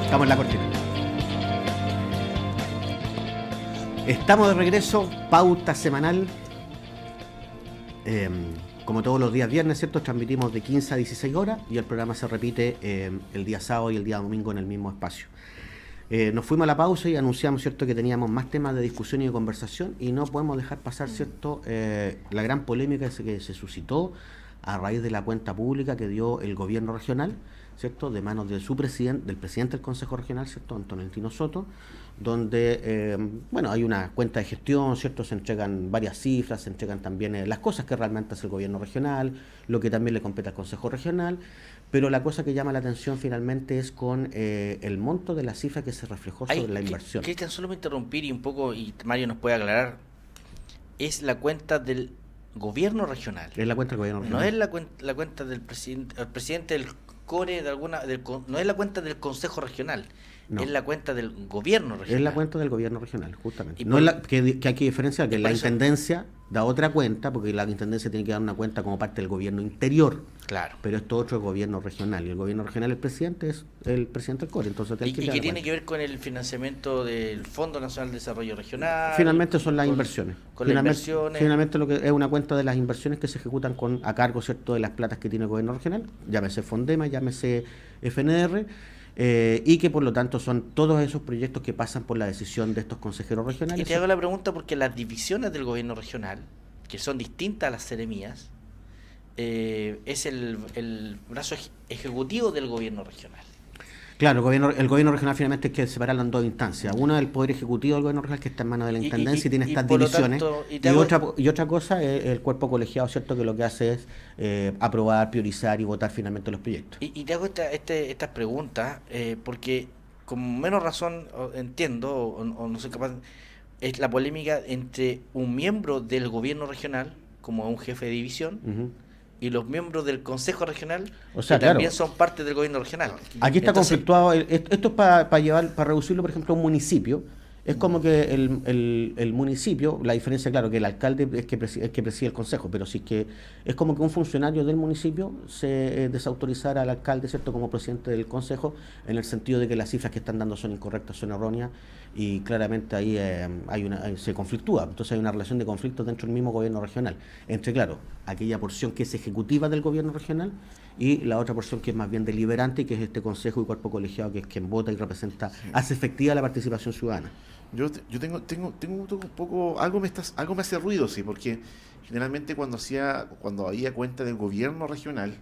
Estamos en la cortina. Estamos de regreso, pauta semanal. Como todos los días viernes, ¿cierto? Transmitimos de 15 a 16 horas y el programa se repite el día sábado y el día domingo en el mismo espacio. Nos fuimos a la pausa y anunciamos, ¿cierto?, que teníamos más temas de discusión y de conversación y no podemos dejar pasar, ¿cierto?, la gran polémica que se suscitó a raíz de la cuenta pública que dio el gobierno regional, ¿cierto?, de manos de su presidente, del presidente del Consejo Regional, ¿cierto?, Antonio Soto, donde, hay una cuenta de gestión, ¿cierto?, se entregan varias cifras, se entregan también las cosas que realmente hace el gobierno regional, lo que también le compete al Consejo Regional, pero la cosa que llama la atención finalmente es con el monto de la cifra que se reflejó sobre la inversión. Cristian, solo me interrumpir y un poco, y Mario nos puede aclarar, es la cuenta del gobierno regional. Es la cuenta del gobierno regional. No es la cuenta del presidente, el presidente del CORE, no es la cuenta del Consejo Regional. No. Es la cuenta del gobierno regional. Es la cuenta del gobierno regional, justamente. No es la, que hay que diferenciar que la intendencia da otra cuenta, porque la intendencia tiene que dar una cuenta como parte del gobierno interior. Claro. Pero esto otro es gobierno regional. Y el gobierno regional, el presidente, es el presidente del CORE. Entonces, ¿Y qué tiene que ver con el financiamiento del Fondo Nacional de Desarrollo Regional? Finalmente son las inversiones. Finalmente lo que es una cuenta de las inversiones que se ejecutan a cargo, ¿cierto?, de las platas que tiene el gobierno regional, llámese Fondema, llámese FNR. Y que por lo tanto son todos esos proyectos que pasan por la decisión de estos consejeros regionales. Y te hago la pregunta porque las divisiones del gobierno regional, que son distintas a las seremías, es el brazo ejecutivo del gobierno regional. Claro, el gobierno regional finalmente hay que separarlo en dos instancias. Una es el poder ejecutivo del gobierno regional, que está en manos de la intendencia y tiene estas divisiones. Y otra cosa es el cuerpo colegiado, ¿cierto?, que lo que hace es aprobar, priorizar y votar finalmente los proyectos. Y te hago estas preguntas porque con menos razón entiendo o no soy capaz, es la polémica entre un miembro del gobierno regional, como un jefe de división, y los miembros del Consejo Regional, también son parte del gobierno regional. Aquí está conflictuado. Esto es para reducirlo, por ejemplo, a un municipio. Es como que el municipio, la diferencia, claro, que el alcalde es que preside el consejo, pero sí que es como que un funcionario del municipio se desautorizara al alcalde, ¿cierto?, como presidente del consejo, en el sentido de que las cifras que están dando son incorrectas, son erróneas, y claramente ahí se conflictúa. Entonces hay una relación de conflictos dentro del mismo gobierno regional, entre, claro, aquella porción que es ejecutiva del gobierno regional y la otra porción que es más bien deliberante, y que es este consejo y cuerpo colegiado, que es quien vota y representa, hace efectiva la participación ciudadana. Yo tengo un poco, algo me hace ruido, sí, porque generalmente cuando había cuenta del gobierno regional,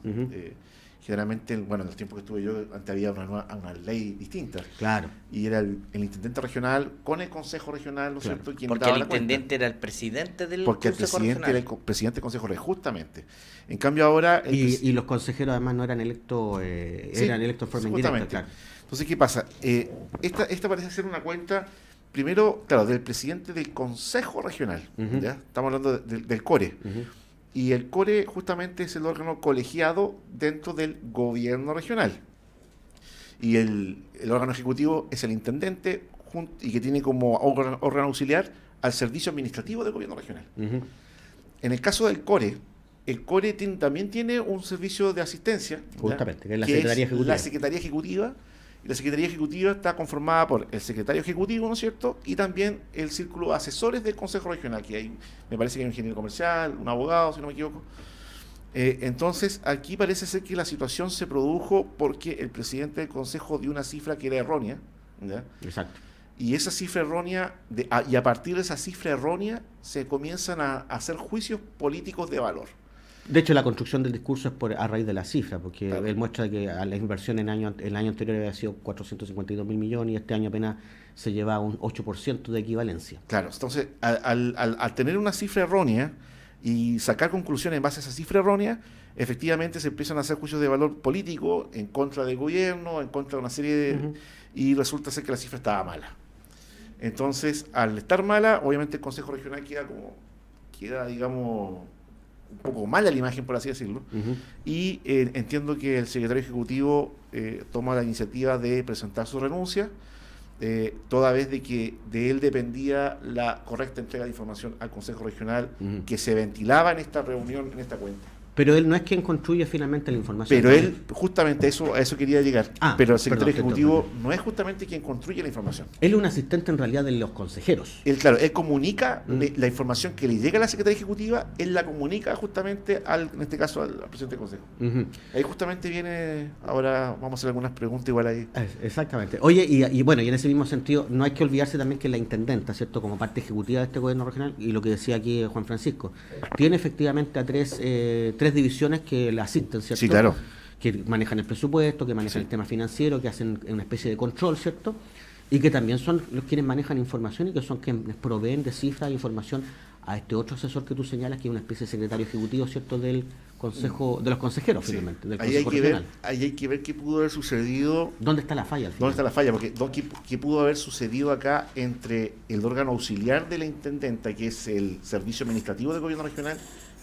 generalmente, en el tiempo que estuve yo, antes había una ley distinta. Claro. Y era el intendente regional con el consejo regional, ¿no es cierto? Porque el intendente era el presidente del consejo regional. Porque el presidente era el presidente del consejo regional, justamente. En cambio ahora... Y los consejeros además no eran electos, eran electos de forma indirecta, claro. Entonces, ¿qué pasa? Esta parece ser una cuenta... Primero, claro, del presidente del Consejo Regional, ¿ya? Estamos hablando del CORE. Y el CORE justamente es el órgano colegiado dentro del gobierno regional. Y el órgano ejecutivo es el intendente y que tiene como órgano auxiliar al servicio administrativo del gobierno regional. En el caso del CORE, el CORE también tiene un servicio de asistencia, justamente, que es la Secretaría Ejecutiva. La Secretaría Ejecutiva. La Secretaría Ejecutiva está conformada por el secretario ejecutivo, ¿no es cierto?, y también el círculo de asesores del Consejo Regional, que hay, me parece que hay un ingeniero comercial, un abogado, si no me equivoco. Entonces, aquí parece ser que la situación se produjo porque el presidente del Consejo dio una cifra que era errónea, ¿ya? Exacto. Y esa cifra errónea, y a partir de esa cifra errónea, se comienzan a hacer juicios políticos de valor. De hecho, la construcción del discurso es a raíz de la cifra, porque él muestra que la inversión el año anterior había sido 452.000 millones y este año apenas se lleva un 8% de equivalencia. Claro, entonces, al tener una cifra errónea y sacar conclusiones en base a esa cifra errónea, efectivamente se empiezan a hacer juicios de valor político en contra del gobierno, en contra de una serie de... Y resulta ser que la cifra estaba mala. Entonces, al estar mala, obviamente el Consejo Regional queda, digamos... un poco mala la imagen, por así decirlo, y entiendo que el secretario ejecutivo toma la iniciativa de presentar su renuncia, toda vez de que de él dependía la correcta entrega de información al Consejo Regional que se ventilaba en esta reunión, en esta cuenta. Pero él no es quien construye finalmente la información. Pero él, justamente a eso quería llegar. Pero el secretario ejecutivo no es justamente quien construye la información. Él es un asistente en realidad de los consejeros. Él comunica la información que le llega a la Secretaría Ejecutiva, él la comunica justamente en este caso al presidente del Consejo. Ahí justamente viene, ahora vamos a hacer algunas preguntas igual ahí. Exactamente. Oye, y bueno, y en ese mismo sentido, no hay que olvidarse también que la intendenta, ¿cierto?, como parte ejecutiva de este gobierno regional, y lo que decía aquí Juan Francisco, tiene efectivamente a tres divisiones que la asisten, ¿cierto? Sí, claro. Que manejan el presupuesto, que manejan el tema financiero, que hacen una especie de control, ¿cierto? Y que también son los quienes manejan información y que son quienes proveen de cifras e información a este otro asesor que tú señalas, que es una especie de secretario ejecutivo, ¿cierto?, del Consejo, de los consejeros, finalmente, del Consejo Regional. Ahí hay que ver qué pudo haber sucedido. ¿Dónde está la falla al final? ¿Dónde está la falla? Porque qué pudo haber sucedido acá entre el órgano auxiliar de la intendenta, que es el Servicio Administrativo del Gobierno Regional,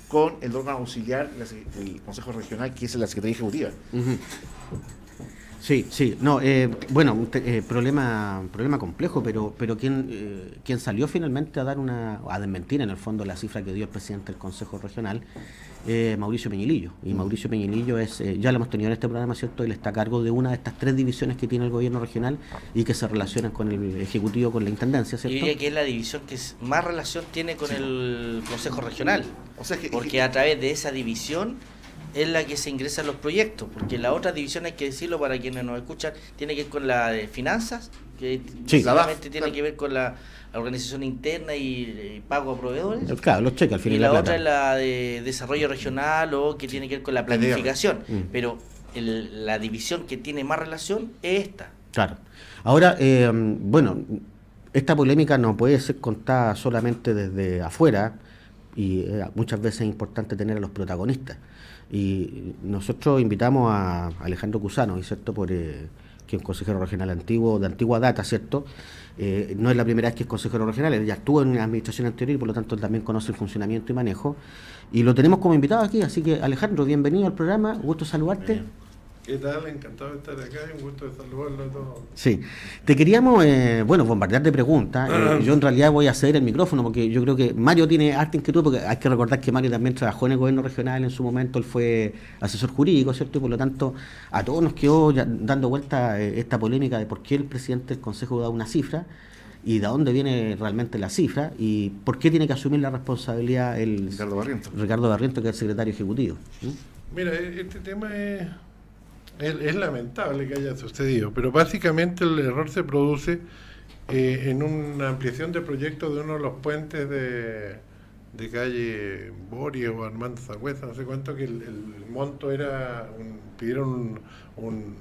con el órgano auxiliar del Consejo Regional, que es la Secretaría Ejecutiva. Sí, no, bueno, problema complejo, pero quien salió finalmente a desmentir en el fondo la cifra que dio el presidente del Consejo Regional, Mauricio Peñilillo. Y Mauricio Peñilillo ya lo hemos tenido en este programa, ¿cierto? Él está a cargo de una de estas tres divisiones que tiene el gobierno regional y que se relacionan con el Ejecutivo, con la Intendencia, ¿cierto? Yo diría que es la división que más relación tiene con el Consejo Regional, porque a través de esa división es la que se ingresan los proyectos, porque la otra división, hay que decirlo para quienes nos escuchan, tiene que ver con la de finanzas, que solamente tiene que ver con la organización interna y pago a proveedores. Claro, los cheques al final. Y la otra es la de desarrollo regional, o que tiene que ver con la planificación. Pero la división que tiene más relación es esta. Claro. Ahora, bueno, esta polémica no puede ser contada solamente desde afuera, y muchas veces es importante tener a los protagonistas. Y nosotros invitamos a Alejandro Cusano, ¿cierto?, que es un consejero regional antiguo, de antigua data, ¿cierto? No es la primera vez que es consejero regional, él ya estuvo en la administración anterior y por lo tanto él también conoce el funcionamiento y manejo. Y lo tenemos como invitado aquí, así que Alejandro, bienvenido al programa, gusto saludarte. ¿Qué tal? Encantado de estar acá y un gusto de saludarlo a todos. Sí, te queríamos, bombardear de preguntas. Yo en realidad voy a ceder el micrófono porque yo creo que Mario tiene harta inquietud, porque hay que recordar que Mario también trabajó en el gobierno regional en su momento, él fue asesor jurídico, ¿cierto? Y por lo tanto a todos nos quedó ya dando vuelta esta polémica de por qué el presidente del Consejo da una cifra y de dónde viene realmente la cifra y por qué tiene que asumir la responsabilidad Ricardo Barrientos, que es el secretario ejecutivo. Mira, este tema es lamentable que haya sucedido, pero básicamente el error se produce en una ampliación de proyectos de uno de los puentes de calle Boris o Armando Sagüesa, no sé cuánto, que el monto era, pidieron un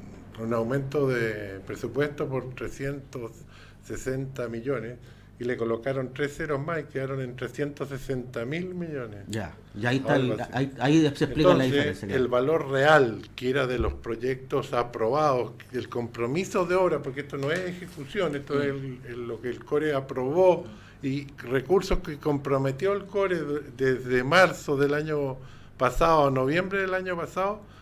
aumento de presupuesto por 360 millones y le colocaron 3 ceros más y quedaron en 360.000 millones. Ya ahí está, ahí se explica. Entonces, la diferencia. El valor real que era de los proyectos aprobados, el compromiso de obra, porque esto no es ejecución, esto es lo que el CORE aprobó y recursos que comprometió el CORE desde marzo del año pasado a noviembre del año pasado,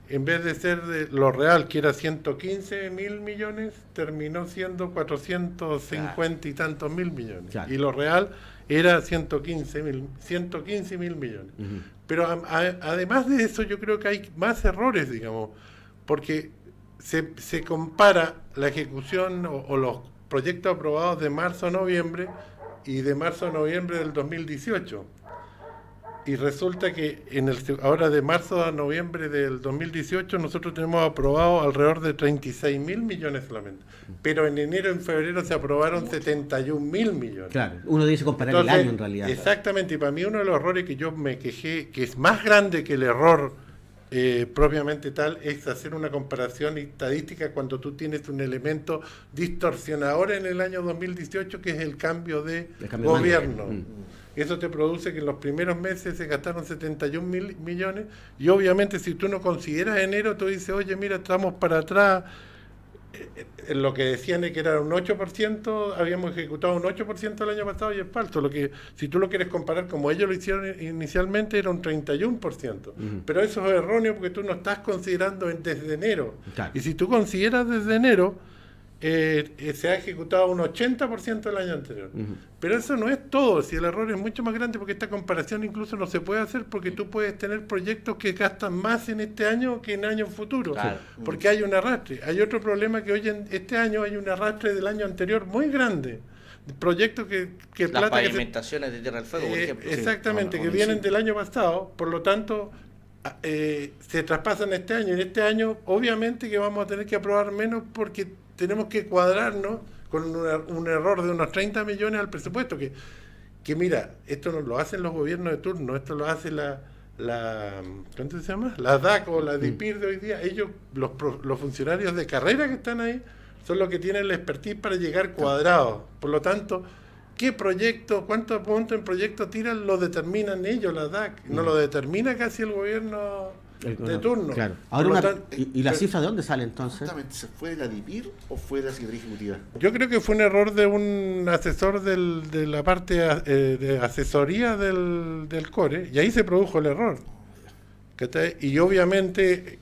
en vez de ser de lo real, que era 115.000 millones, terminó siendo 450 y tantos mil millones. Claro. Y lo real era 115.000 millones. Pero además de eso, yo creo que hay más errores, digamos, porque se compara la ejecución o los proyectos aprobados de marzo a noviembre y de marzo a noviembre del 2018. Y resulta que ahora de marzo a noviembre del 2018 nosotros tenemos aprobado alrededor de 36.000 millones solamente. Pero en enero y en febrero se aprobaron 71.000 millones. Claro, uno dice comparar el año en realidad. Exactamente, y para mí uno de los errores que yo me quejé, que es más grande que el error propiamente tal, es hacer una comparación estadística cuando tú tienes un elemento distorsionador en el año 2018, que es el cambio de gobierno. Eso te produce que en los primeros meses se gastaron 71.000 millones y obviamente si tú no consideras enero, tú dices, oye, mira, estamos para atrás. Lo que decían es que era un 8%, habíamos ejecutado un 8% el año pasado y es falso. Si tú lo quieres comparar como ellos lo hicieron inicialmente, era un 31%. Pero eso es erróneo porque tú no estás considerando desde enero. Claro. Y si tú consideras desde enero, se ha ejecutado un 80% del año anterior. Pero eso no es todo, si el error es mucho más grande, porque esta comparación incluso no se puede hacer, porque tú puedes tener proyectos que gastan más en este año que en años futuros, Claro. porque hay un arrastre. Hay otro problema, que hoy en este año hay un arrastre del año anterior muy grande. Proyectos que Las plata que se- pavimentaciones de Tierra del Fuego, por ejemplo. exactamente, Sí, que bueno, vienen sí. del año pasado, por lo tanto se traspasan este año. En este año obviamente que vamos a tener que aprobar menos, porque tenemos que cuadrarnos con un error de unos 30 millones al presupuesto, que mira, esto no lo hacen los gobiernos de turno, esto lo hace ¿cómo se llama? La DAC o la DIPIR de hoy día. Ellos, los funcionarios de carrera que están ahí, son los que tienen la expertise para llegar cuadrados. Por lo tanto, ¿qué proyecto, cuántos puntos en proyecto tiran? Lo determinan ellos, la DAC. No lo determina casi el gobierno de turno. Claro. Por Ahora lo ¿y la pero- cifra de dónde sale entonces? Exactamente, ¿se fue de la DIPIR o fue de la Secretaría Ejecutiva? Yo creo que fue un error de un asesor de la parte de asesoría del CORE, y ahí se produjo el error. ¿Cachai? Y obviamente,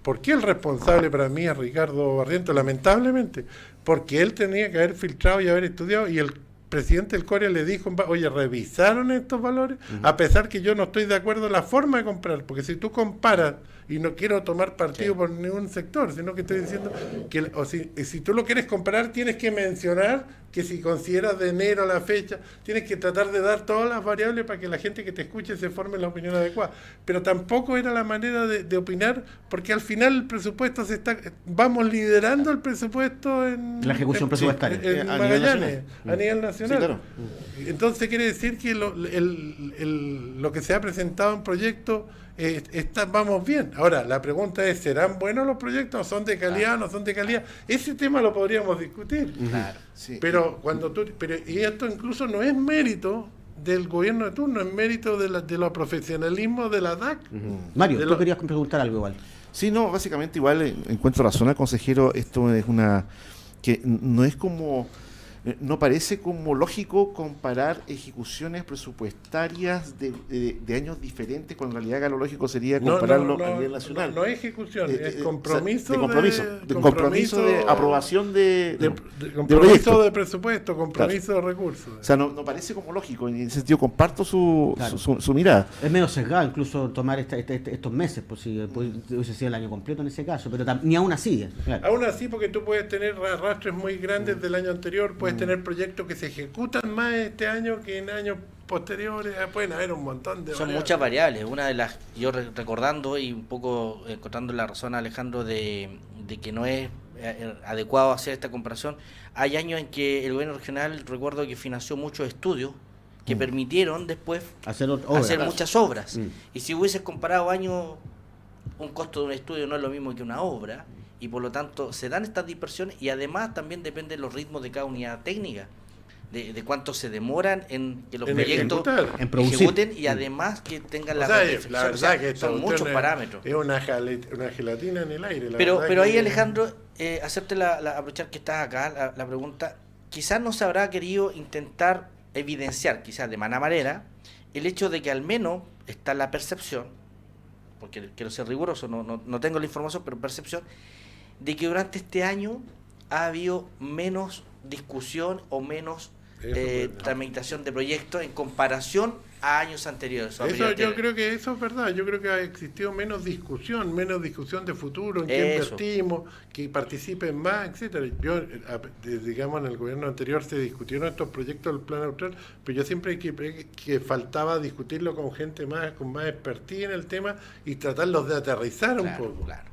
¿por qué el responsable para mí es Ricardo Barrientos? Lamentablemente, porque él tenía que haber filtrado y haber estudiado, y el presidente del CORE le dijo, oye, ¿revisaron estos valores? A pesar que yo no estoy de acuerdo en la forma de comprar, porque si tú comparas, y no quiero tomar partido por ningún sector, sino que estoy diciendo que si tú lo quieres comparar, tienes que mencionar que si consideras de enero la fecha, tienes que tratar de dar todas las variables para que la gente que te escuche se forme la opinión adecuada. Pero tampoco era la manera de opinar, porque al final el presupuesto vamos liderando el presupuesto en La ejecución presupuestaria. en A nivel Magallanes, nacional. a nivel nacional. Sí, claro. Entonces quiere decir que lo que se ha presentado en proyecto vamos bien. Ahora, la pregunta es, ¿serán buenos los proyectos? ¿Son de calidad o no son de calidad? Ese tema lo podríamos discutir. Claro. Sí. Pero y esto incluso no es mérito del gobierno de turno, es mérito de los profesionalismos de la DAC. Mario, de tú lo- querías preguntar algo igual. Sí, no, básicamente igual encuentro razón al consejero, esto es que no es como, no parece como lógico comparar ejecuciones presupuestarias de años diferentes, cuando en realidad lo lógico sería compararlo a nivel nacional. No es ejecución, es compromiso. De compromiso de aprobación de compromiso proyecto. de presupuesto, compromiso de recursos. O sea, no parece como lógico, en ese sentido comparto Claro. su mirada. Es medio sesgado incluso tomar estos meses, por si hubiese sido el año completo en ese caso, pero ni aún así. Claro. Aún así, porque tú puedes tener arrastres muy grandes del año anterior, puedes tener proyectos que se ejecutan más este año que en años posteriores, pueden haber un montón de Son variables. muchas variables. Una de las, yo recordando y un poco encontrando la razón a Alejandro de que no es adecuado hacer esta comparación, hay años en que el gobierno regional, recuerdo que financió muchos estudios que permitieron después Hacer muchas obras. Mm. Y si hubieses comparado años, un costo de un estudio no es lo mismo que una obra, y por lo tanto se dan estas dispersiones, y además también depende de los ritmos de cada unidad técnica, de cuánto se demoran en que los En proyectos ejecutar. En producir. ejecuten, y además que tengan O la sea, perfección. la O verdad sea, que esta son cuestión muchos parámetros. es una gelatina en el aire. La Pero verdad ahí, que- Alejandro, hacerte aprovechar que estás acá, la pregunta, quizás no se habrá querido intentar evidenciar, quizás de mala manera, el hecho de que al menos está la percepción, porque quiero ser riguroso, no tengo la información, pero percepción, de que durante este año ha habido menos discusión o menos Eso es verdad. tramitación de proyectos en comparación a años anteriores. o a Eso, periodos yo anteriores. creo que eso es verdad. Yo creo que ha existido menos discusión de futuro, en qué Eso. invertimos, que participen más, etcétera. Yo, digamos, en el gobierno anterior se discutieron estos proyectos del Plan Austral, pero yo siempre que faltaba discutirlo con gente con más expertise en el tema y tratarlos de aterrizar un Claro, poco. claro.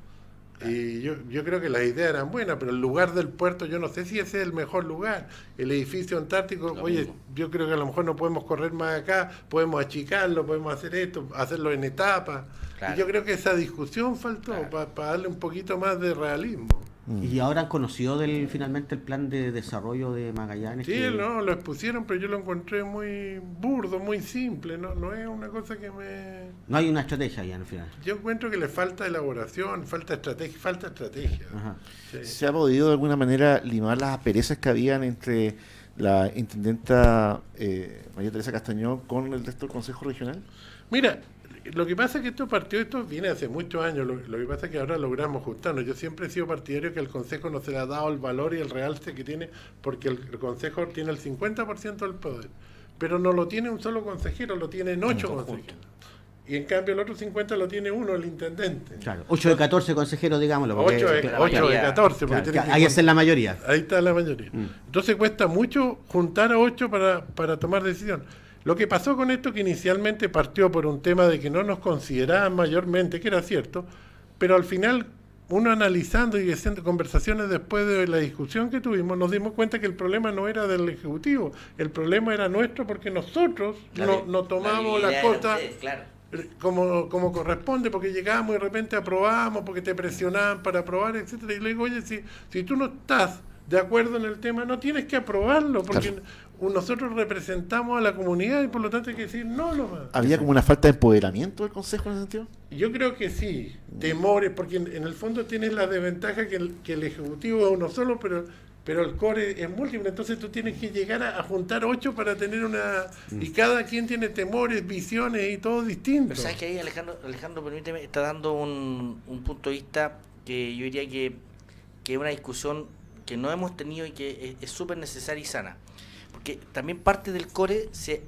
Y yo creo que las ideas eran buenas, pero el lugar del puerto, yo no sé si ese es el mejor lugar. El edificio antártico, Lo oye, mismo. yo creo que a lo mejor no podemos correr más acá, podemos achicarlo, podemos hacer esto, hacerlo en etapas. Claro. Y yo creo que esa discusión faltó Claro. para darle un poquito más de realismo. Y ahora han conocido finalmente el plan de desarrollo de Magallanes. Sí, que- no, lo expusieron, pero yo lo encontré muy burdo, muy simple, no es una cosa que No hay una estrategia ya al final. Yo encuentro que le falta elaboración, falta estrategia. Ajá. Sí. ¿Se ha podido de alguna manera limar las asperezas que habían entre la intendenta María Teresa Castañón con el resto del Consejo Regional? Mira, lo que pasa es que esto viene hace muchos años, lo que pasa es que ahora logramos juntarnos. Yo siempre he sido partidario que al Consejo no se le ha dado el valor y el realce que tiene, porque el Consejo tiene el 50% del poder, pero no lo tiene un solo consejero, lo tienen 8 consejeros. Y en cambio el otro 50 lo tiene uno, el intendente. Claro, 8 de 14 consejeros, digámoslo. 8 de 14. Claro, ahí es la mayoría. Ahí está la mayoría. Entonces cuesta mucho juntar a 8 para tomar decisión. Lo que pasó con esto, que inicialmente partió por un tema de que no nos consideraban mayormente, que era cierto, pero al final, uno analizando y haciendo conversaciones después de la discusión que tuvimos, nos dimos cuenta que el problema no era del Ejecutivo, el problema era nuestro porque nosotros no tomamos las cosas como corresponde, porque llegábamos y de repente aprobábamos, porque te presionaban para aprobar, etcétera. Y le digo, oye, si tú no estás de acuerdo en el tema, no tienes que aprobarlo, porque nosotros representamos a la comunidad y por lo tanto hay que decir no nomás. ¿Había como una falta de empoderamiento del Consejo en ese sentido? Yo creo que sí, temores, porque en el fondo tienes la desventaja que el Ejecutivo es uno solo, pero el core es múltiple, entonces tú tienes que llegar a juntar 8 para tener una... Y cada quien tiene temores, visiones y todo distinto. Pero sabes que ahí Alejandro, permíteme, está dando un punto de vista que yo diría que es una discusión que no hemos tenido y que es súper necesaria y sana. Porque también parte del core se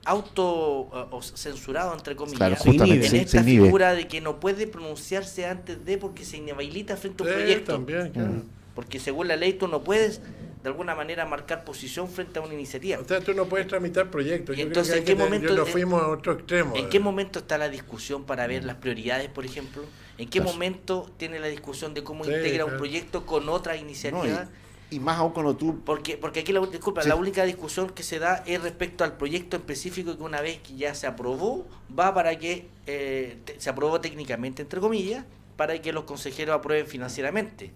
o censurado, entre comillas, claro, justamente, en esta figura de que no puede pronunciarse antes de, porque se inhabilita frente a un proyecto. También, claro. Porque según la ley tú no puedes de alguna manera marcar posición frente a una iniciativa. O sea, tú no puedes tramitar proyectos. Y entonces, ¿en qué momento nos fuimos a otro extremo? ¿En qué momento está la discusión para ver las prioridades, por ejemplo? ¿En qué momento tiene la discusión de cómo integra un proyecto con otra iniciativa? Y más aún cuando tú... Porque aquí la única discusión que se da es respecto al proyecto específico que una vez que ya se aprobó, va para que se aprobó técnicamente, entre comillas, para que los consejeros aprueben financieramente.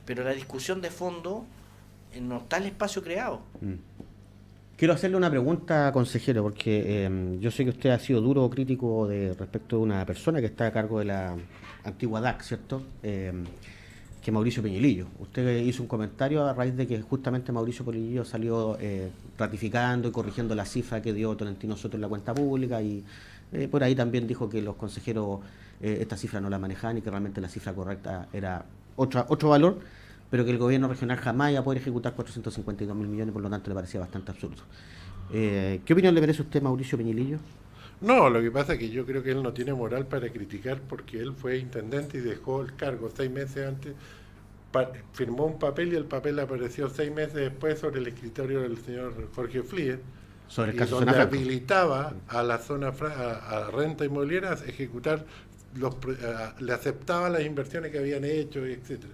Pero la discusión de fondo no está el espacio creado. Quiero hacerle una pregunta, consejero, porque yo sé que usted ha sido duro o crítico respecto de una persona que está a cargo de la antigua DAC, ¿cierto? Que Mauricio Peñilillo. Usted hizo un comentario a raíz de que justamente Mauricio Peñilillo salió ratificando y corrigiendo la cifra que dio Tolentino Soto en la cuenta pública y por ahí también dijo que los consejeros esta cifra no la manejaban y que realmente la cifra correcta era otro valor, pero que el gobierno regional jamás iba a poder ejecutar 452.000 millones, por lo tanto le parecía bastante absurdo. ¿Qué opinión le merece a usted, Mauricio Peñilillo? No, lo que pasa es que yo creo que él no tiene moral para criticar porque él fue intendente y dejó el cargo 6 meses antes, firmó un papel y el papel apareció 6 meses después sobre el escritorio del señor Jorge Flies, sobre el caso donde Zona Franca habilitaba a la zona a renta inmobiliaria a ejecutar le aceptaba las inversiones que habían hecho, etcétera.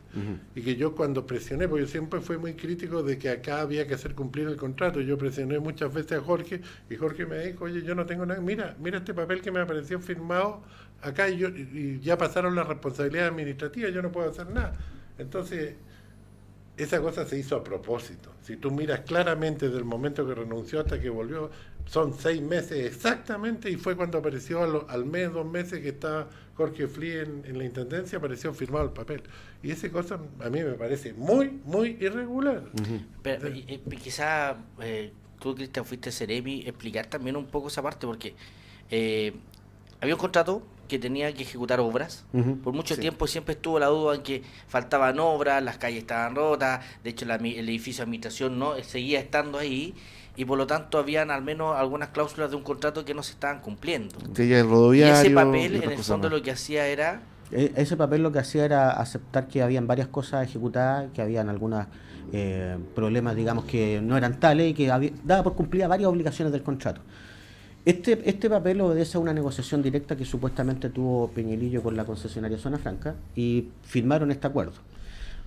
Y que yo cuando presioné, porque yo siempre fui muy crítico de que acá había que hacer cumplir el contrato, yo presioné muchas veces a Jorge y Jorge me dijo, oye, yo no tengo nada, mira este papel que me apareció firmado acá y ya pasaron las responsabilidades administrativas, yo no puedo hacer nada. Entonces esa cosa se hizo a propósito. Si tú miras claramente del momento que renunció hasta que volvió, son 6 meses exactamente, y fue cuando apareció al mes, 2 meses que estaba Jorge Flies en la intendencia, apareció firmado el papel. Y esa cosa a mí me parece muy, muy irregular. Pero quizá tú, Cristian, fuiste Ceremi, explicar también un poco esa parte, porque había un contrato que tenía que ejecutar obras. Por mucho tiempo siempre estuvo la duda en que faltaban obras, las calles estaban rotas, de hecho el edificio de administración no seguía estando ahí, y por lo tanto habían al menos algunas cláusulas de un contrato que no se estaban cumpliendo. El rodoviario, y ese papel en el fondo lo que hacía era... Ese papel lo que hacía era aceptar que habían varias cosas ejecutadas, que habían algunos problemas, digamos, que no eran tales y que daba por cumplida varias obligaciones del contrato. Este papel obedece a una negociación directa que supuestamente tuvo Peñilillo con la concesionaria Zona Franca y firmaron este acuerdo.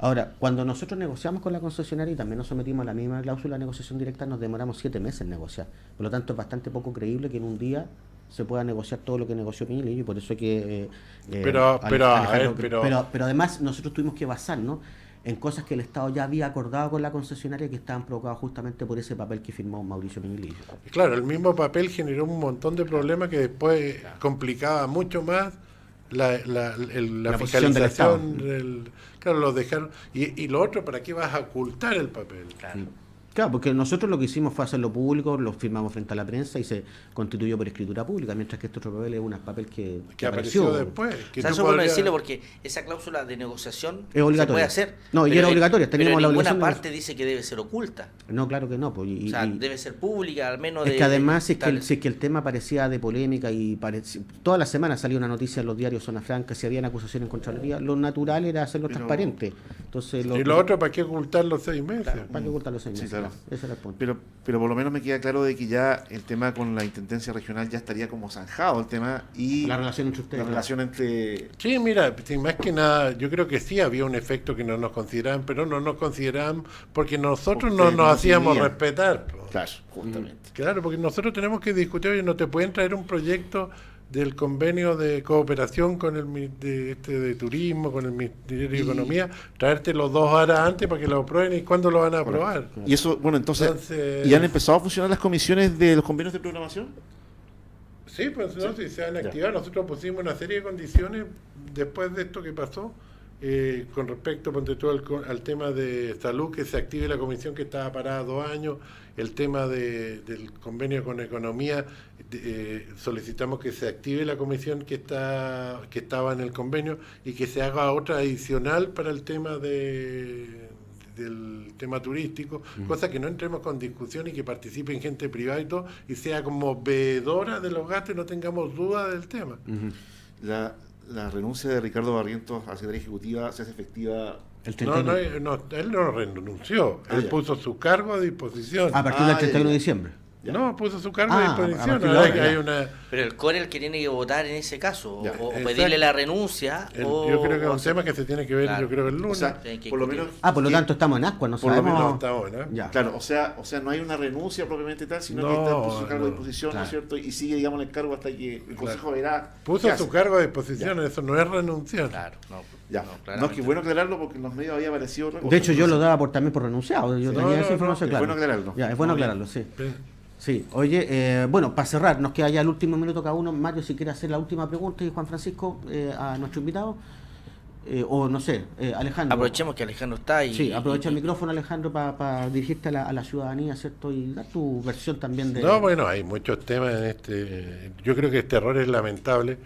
Ahora, cuando nosotros negociamos con la concesionaria y también nos sometimos a la misma cláusula de negociación directa, nos demoramos 7 meses en negociar. Por lo tanto, es bastante poco creíble que en un día se pueda negociar todo lo que negoció Peñilillo y por eso hay que... Pero además nosotros tuvimos que basarnos en cosas que el Estado ya había acordado con la concesionaria que estaban provocadas justamente por ese papel que firmó Mauricio Peñilillo. Claro, el mismo papel generó un montón de problemas que después complicaba mucho más la fiscalización. Claro, lo dejaron. Y lo otro, ¿para qué vas a ocultar el papel? Claro. Claro, porque nosotros lo que hicimos fue hacerlo público, lo firmamos frente a la prensa y se constituyó por escritura pública, mientras que este otro papel es un papel que apareció después. O sea, eso es bueno decirlo porque esa cláusula de negociación es obligatoria. se puede hacer. No, y era obligatoria. Pero Teníamos la ninguna obligación parte dice que debe ser oculta. No, claro que no. Pues, O sea, debe ser pública, al menos es que además, si tal- es que el tema parecía de polémica y toda la semana salía una noticia en los diarios Zona Franca, si habían acusaciones en Contraloría, lo natural era hacerlo transparente. Entonces, Y lo otro, ¿para qué ocultar los 6 meses? ¿para qué ocultar los 6 Sí, meses? claro. Ese era el punto. Pero por lo menos me queda claro de que ya el tema con la Intendencia Regional ya estaría como zanjado el tema y La relación entre ustedes. la relación entre... Sí, mira, sí, más que nada, yo creo que sí había un efecto que no nos consideraban, pero no nos consideraban porque nosotros no Ustedes nos no hacíamos decidían. respetar. Po. Claro, justamente. Claro, porque nosotros tenemos que discutir, oye, no te pueden traer un proyecto del convenio de cooperación con de turismo, con el Ministerio de Economía, traerte los 2 horas antes para que lo aprueben y cuándo lo van a aprobar. Y eso, bueno, entonces, ¿y han empezado a funcionar las comisiones de los convenios de programación? Sí, pues no, si se han activado, nosotros pusimos una serie de condiciones después de esto que pasó, con respecto, ponte tú, al tema de salud, que se active la comisión que estaba parada 2 años, el tema del convenio con economía, solicitamos que se active la comisión que estaba en el convenio y que se haga otra adicional para el tema del tema turístico, cosa que no entremos con discusión y que participen gente privada y todo, y sea como veedora de los gastos y no tengamos duda del tema. La renuncia de Ricardo Barrientos a Secretaría Ejecutiva se hace efectiva... El No, 31. él no renunció, él ya. puso su cargo a disposición. A partir del 31 de diciembre. Ya. No, puso su cargo a A disposición. partir de Ahora ahora, hay ya. una, Pero el core es el que tiene que votar en ese caso, Ya, o exacto. pedirle la renuncia. yo creo que es o un tema que se tiene que ver, Claro. yo creo que el O lunes. sea, Tienen que por lo discutir. menos... Por lo que- tanto estamos en ascuas, no por lo sabemos. menos no, está bueno. Ya. Claro, o sea, no hay una renuncia propiamente tal, sino No, que está puso su cargo a no, disposición, ¿no es claro. cierto? Y sigue, digamos, en el cargo hasta que el Consejo verá. Puso qué su hace. cargo a disposición, eso no es renunciar. Claro, Ya. no, No, es claramente. que es bueno aclararlo porque en los medios había aparecido otra cosa. De hecho, yo Entonces, lo daba también por renunciado. Yo Sí. tenía No, esa no, información es clara. bueno aclararlo. Ya, es bueno Muy bien. aclararlo, sí. Sí. Sí, oye, bueno, para cerrar, nos queda ya el último minuto cada uno. Mario, si quiere hacer la última pregunta y Juan Francisco a nuestro invitado, o no sé, Alejandro. Aprovechemos que Alejandro está y... Sí, aprovecha y- el micrófono, Alejandro, para dirigirte a la ciudadanía, ¿cierto? Y dar tu versión también de... No, bueno, hay muchos temas en este. Yo creo que este error es lamentable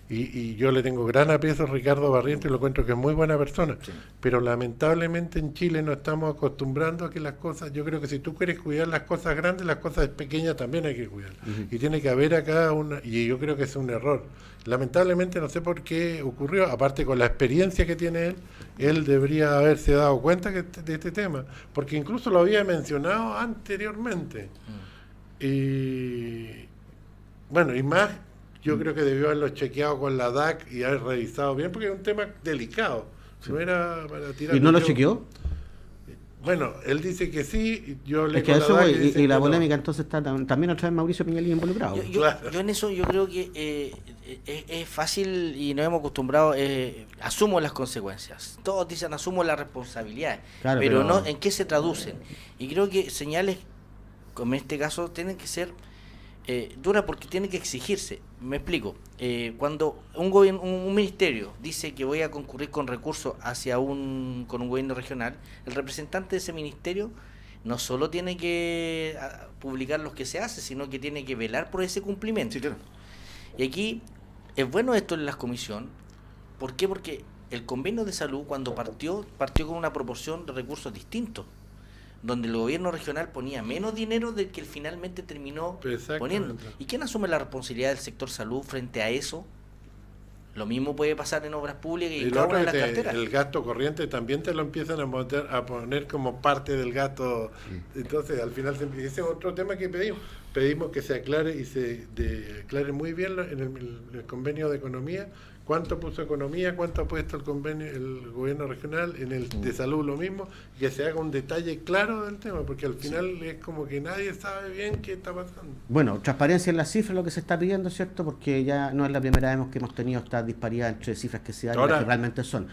y yo le tengo gran aprecio a Ricardo Barrientos y lo encuentro que es muy buena persona. Pero lamentablemente en Chile no estamos acostumbrando a que las cosas. Yo creo que si tú quieres cuidar las cosas grandes, las cosas pequeñas también hay que cuidar. Y tiene que haber acá una. Y yo creo que es un error. Lamentablemente no sé por qué ocurrió, aparte con la experiencia que tiene él debería haberse dado cuenta de este tema, porque incluso lo había mencionado anteriormente. Y bueno, y más, yo creo que debió haberlo chequeado con la DAC y haber revisado bien, porque es un tema delicado. No era para tirar. ¿Y no lo yo- chequeó? Bueno, él dice que sí, yo le Es que con la eso, DAC y dice la que no. polémica entonces está también otra vez Mauricio Piñalín involucrado. Claro. Yo en eso yo creo que es fácil y nos hemos acostumbrado, asumo las consecuencias. Todos dicen asumo las responsabilidades, Claro, pero pero- no en qué se traducen. Y creo que señales, como en este caso, tienen que ser duras porque tienen que exigirse. Me explico. Cuando un ministerio dice que voy a concurrir con recursos con un gobierno regional, el representante de ese ministerio no solo tiene que publicar lo que se hace, sino que tiene que velar por ese cumplimiento. Sí, claro. Y aquí es bueno esto en la comisión. ¿Por qué? Porque el convenio de salud cuando partió con una proporción de recursos distintos, donde el gobierno regional ponía menos dinero del que él finalmente terminó Exactamente. poniendo. ¿Y quién asume la responsabilidad del sector salud frente a eso? Lo mismo puede pasar en obras públicas y Y en lo cada otro una de es las carteras. el gasto corriente también te lo empiezan a poner como parte del gasto. Entonces, al final, ese es otro tema que pedimos. Pedimos que se aclare y aclare muy bien en el convenio de economía, cuánto puso economía, cuánto ha puesto el gobierno regional, en el de salud lo mismo, y que se haga un detalle claro del tema, porque al final es como que nadie sabe bien qué está pasando. Bueno, transparencia en las cifras, lo que se está pidiendo, ¿cierto? Porque ya no es la primera vez que hemos tenido esta disparidad entre cifras que se dan y Ahora- las que realmente son.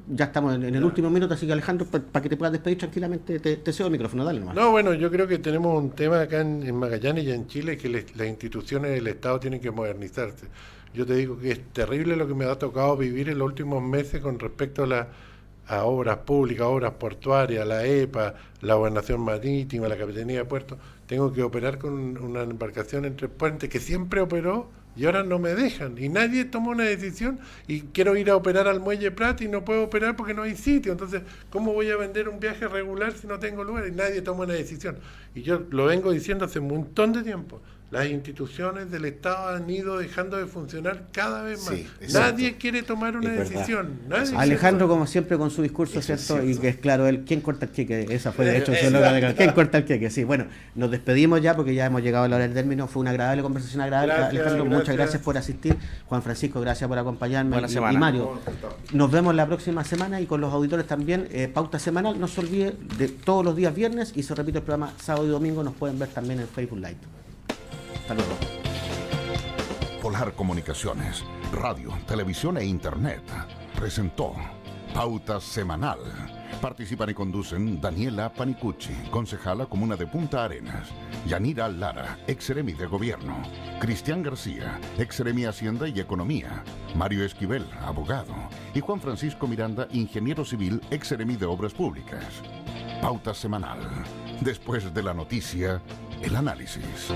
Ya estamos en el último minuto, así que Alejandro, para que te puedas despedir tranquilamente, te cedo el micrófono, dale nomás. No, bueno, yo creo que tenemos un tema acá en Magallanes y en Chile que las instituciones del Estado tienen que modernizarse. Yo te digo que es terrible lo que me ha tocado vivir en los últimos meses con respecto a a obras públicas, obras portuarias, la EPA, la Gobernación Marítima, la Capitanía de Puertos, tengo que operar con una embarcación entre puentes que siempre operó y ahora no me dejan. Y nadie tomó una decisión y quiero ir a operar al Muelle Prat y no puedo operar porque no hay sitio. Entonces, ¿cómo voy a vender un viaje regular si no tengo lugar? Y nadie toma una decisión. Y yo lo vengo diciendo hace un montón de tiempo. Las instituciones del Estado han ido dejando de funcionar cada vez más. Sí, nadie quiere tomar una decisión. Alejandro, como siempre, con su discurso, ¿cierto? Y que es claro, ¿quién corta el queque? Esa fue, de hecho, ¿quién corta el queque? Sí, bueno, nos despedimos ya porque ya hemos llegado a la hora del término. Fue una agradable conversación, Alejandro. Muchas gracias por asistir. Juan Francisco, gracias por acompañarme. Buena semana. Y Mario, nos vemos la próxima semana y con los auditores también. Pauta semanal, no se olvide de todos los días viernes y se repite el programa sábado y domingo. Nos pueden ver también en Facebook Live. Hasta luego. Polar Comunicaciones, radio, televisión e internet presentó Pauta Semanal. Participan y conducen Daniela Panicucci, concejala comuna de Punta Arenas; Yanira Lara, ex-seremi de Gobierno; Cristian García, ex-seremi Hacienda y Economía; Mario Esquivel, abogado; y Juan Francisco Miranda, ingeniero civil, ex-seremi de Obras Públicas. Pauta Semanal. Después de la noticia, el análisis.